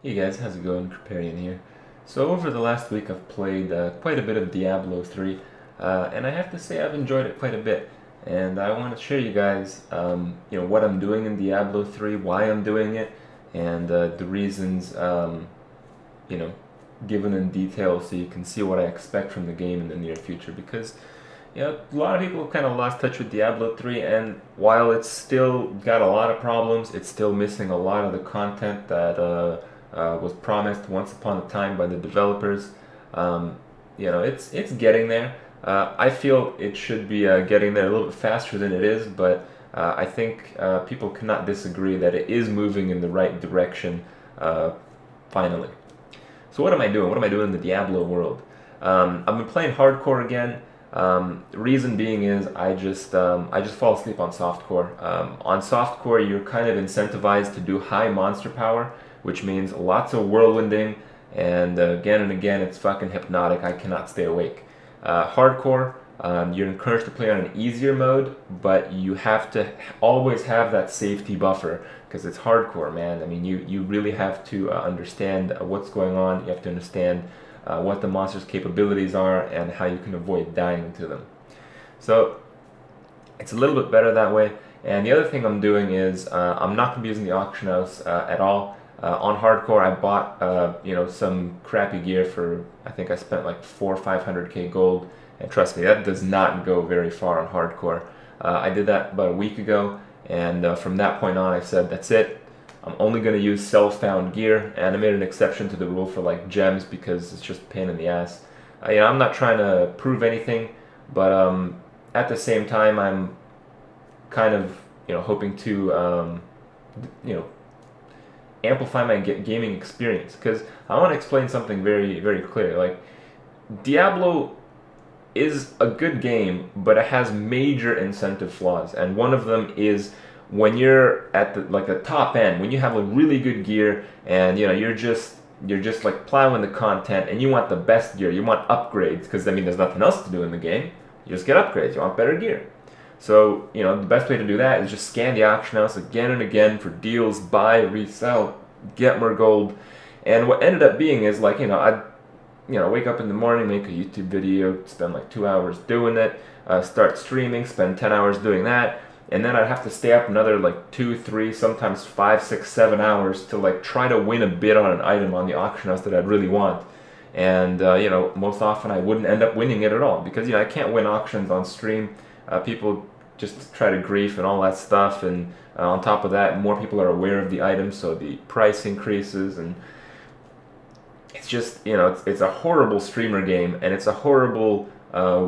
Hey guys, how's it going? Kriparian here. So over the last week I've played quite a bit of Diablo 3, and I have to say I've enjoyed it quite a bit. And I want to share you guys, what I'm doing in Diablo 3, why I'm doing it, and the reasons, you know, given in detail so you can see what I expect from the game in the near future. Because, a lot of people have kind of lost touch with Diablo 3, and while it's still got a lot of problems, it's still missing a lot of the content that was promised once upon a time by the developers. It's getting there. I feel it should be getting there a little bit faster than it is, but I think people cannot disagree that it is moving in the right direction finally. So what am I doing? What am I doing in the Diablo world? I've been playing hardcore again. The reason being is I just fall asleep on softcore. On softcore, you're kind of incentivized to do high monster power, which means lots of whirlwinding, and again it's fucking hypnotic. I cannot stay awake. Hardcore, you're encouraged to play on an easier mode, but you have to always have that safety buffer because it's hardcore, man. I mean, you really have to understand what's going on. You have to understand what the monster's capabilities are and how you can avoid dying to them. So it's a little bit better that way. And the other thing I'm doing is I'm not going to be using the auction house at all. On hardcore, I bought some crappy gear for, I think I spent like 400 or 500k gold, and trust me, that does not go very far on hardcore. I did that about a week ago, and from that point on, I said that's it. I'm only going to use self-found gear, and I made an exception to the rule for like gems because it's just a pain in the ass. I'm not trying to prove anything, but at the same time, I'm kind of hoping to amplify my gaming experience, because I want to explain something very, very clear. Like, Diablo is a good game, but it has major incentive flaws, and one of them is when you're at the top end, when you have a really good gear, and you're just like plowing the content, and you want the best gear, you want upgrades, because I mean there's nothing else to do in the game. You just get upgrades. You want better gear. So, the best way to do that is just scan the auction house again and again for deals, buy, resell, get more gold. And what ended up being is like, I'd wake up in the morning, make a YouTube video, spend like 2 hours doing it, start streaming, spend 10 hours doing that, and then I'd have to stay up another like 2, 3, sometimes 5, 6, 7 hours to like try to win a bid on an item on the auction house that I'd really want. And, most often I wouldn't end up winning it at all because, I can't win auctions on stream. People just try to grief and all that stuff, and on top of that, more people are aware of the item, so the price increases, and it's just, it's a horrible streamer game, and it's a horrible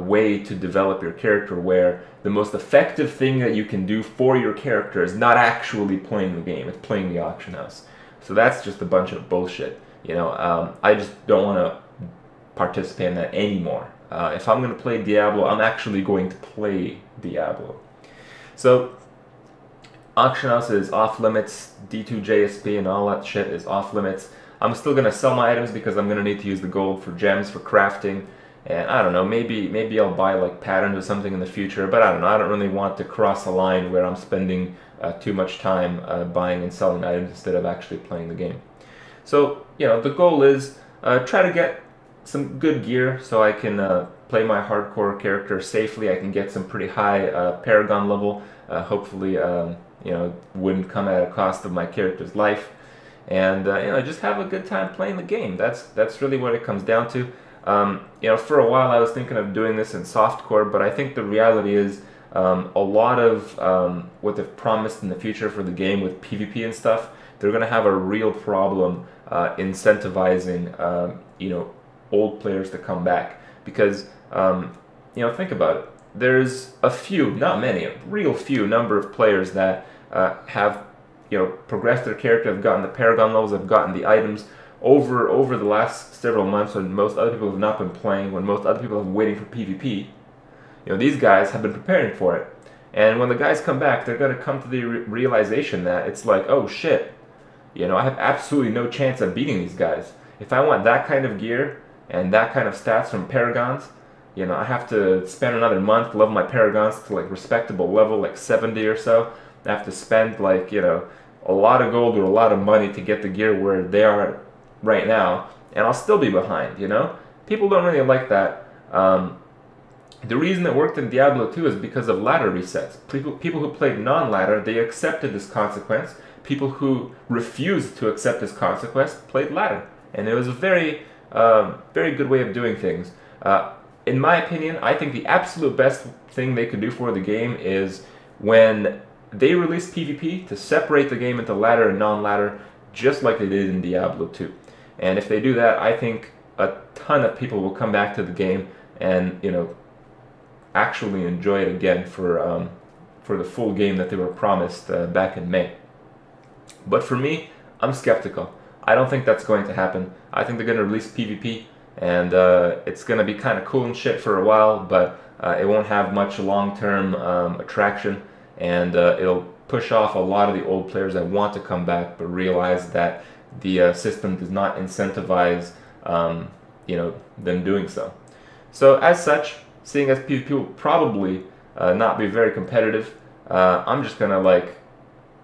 way to develop your character, where the most effective thing that you can do for your character is not actually playing the game, it's playing the auction house. So that's just a bunch of bullshit. I just don't want to participate in that anymore. If I'm going to play Diablo, I'm actually going to play Diablo. So, auction house is off limits, D2 JSP and all that shit is off limits. I'm still going to sell my items because I'm going to need to use the gold for gems, for crafting, and I don't know, maybe I'll buy like patterns or something in the future, but I don't know, I don't really want to cross a line where I'm spending too much time buying and selling items instead of actually playing the game. So, the goal is try to get some good gear so I can play my hardcore character safely. I can get some pretty high Paragon level. Hopefully, wouldn't come at a cost of my character's life. And just have a good time playing the game. That's really what it comes down to. For a while I was thinking of doing this in softcore, but I think the reality is a lot of what they've promised in the future for the game with PvP and stuff, they're going to have a real problem incentivizing old players to come back, because think about it. There's a few, not many, a real few number of players that have progressed their character, have gotten the Paragon levels, have gotten the items over the last several months when most other people have not been playing, when most other people have been waiting for PvP. These guys have been preparing for it, and when the guys come back, they're going to come to the realization that it's like, oh shit, I have absolutely no chance of beating these guys. If I want that kind of gear and that kind of stats from Paragons, I have to spend another month to level my Paragons to like respectable level, like 70 or so. I have to spend like, a lot of gold or a lot of money to get the gear where they are right now, and I'll still be behind, you know? People don't really like that. The reason it worked in Diablo 2 is because of ladder resets. People who played non-ladder, they accepted this consequence. People who refused to accept this consequence played ladder. And it was a very, very good way of doing things. In my opinion, I think the absolute best thing they could do for the game is when they release PvP to separate the game into ladder and non-ladder, just like they did in Diablo 2. And if they do that, I think a ton of people will come back to the game and, you know, actually enjoy it again for the full game that they were promised back in May. But for me, I'm skeptical. I don't think that's going to happen. I think they're going to release PvP, and it's going to be kind of cool and shit for a while, but it won't have much long-term attraction, and it'll push off a lot of the old players that want to come back but realize that the system does not incentivize you know, them doing so. So as such, seeing as PvP will probably not be very competitive, I'm just gonna like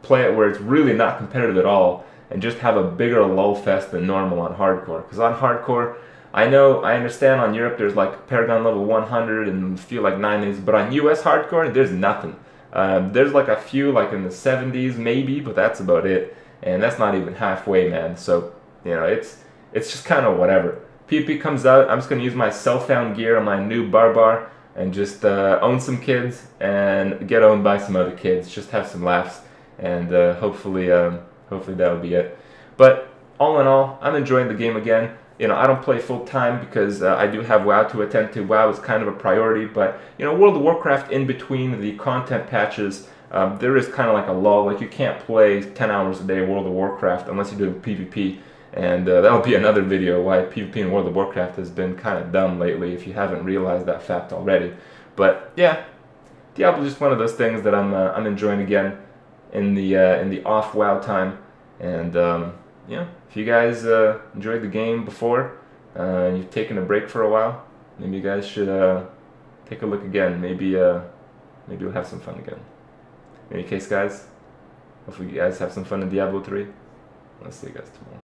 play it where it's really not competitive at all and just have a bigger lull fest than normal on hardcore. Because on hardcore, I understand on Europe there's like Paragon level 100 and feel like 90s, but on US hardcore there's nothing. There's like a few like in the 70s maybe, but that's about it, and that's not even halfway, man. So you know, it's just kind of whatever. PvP comes out, I'm just going to use my self-found gear on my new Barbar and just own some kids and get owned by some other kids. Just have some laughs, and hopefully that'll be it. But all in all, I'm enjoying the game again. You know, I don't play full time because I do have WoW to attend to. WoW is kind of a priority, but you know, World of Warcraft, in between the content patches, there is kind of like a lull. Like you can't play 10 hours a day World of Warcraft unless you're doing PvP. And that'll be another video why PvP in World of Warcraft has been kind of dumb lately, if you haven't realized that fact already. But yeah, Diablo is just one of those things that I'm enjoying again in the off WoW time. And yeah, if you guys enjoyed the game before and you've taken a break for a while, maybe you guys should take a look again. Maybe we'll have some fun again. In any case, guys, hopefully you guys have some fun in Diablo 3. I'll see you guys tomorrow.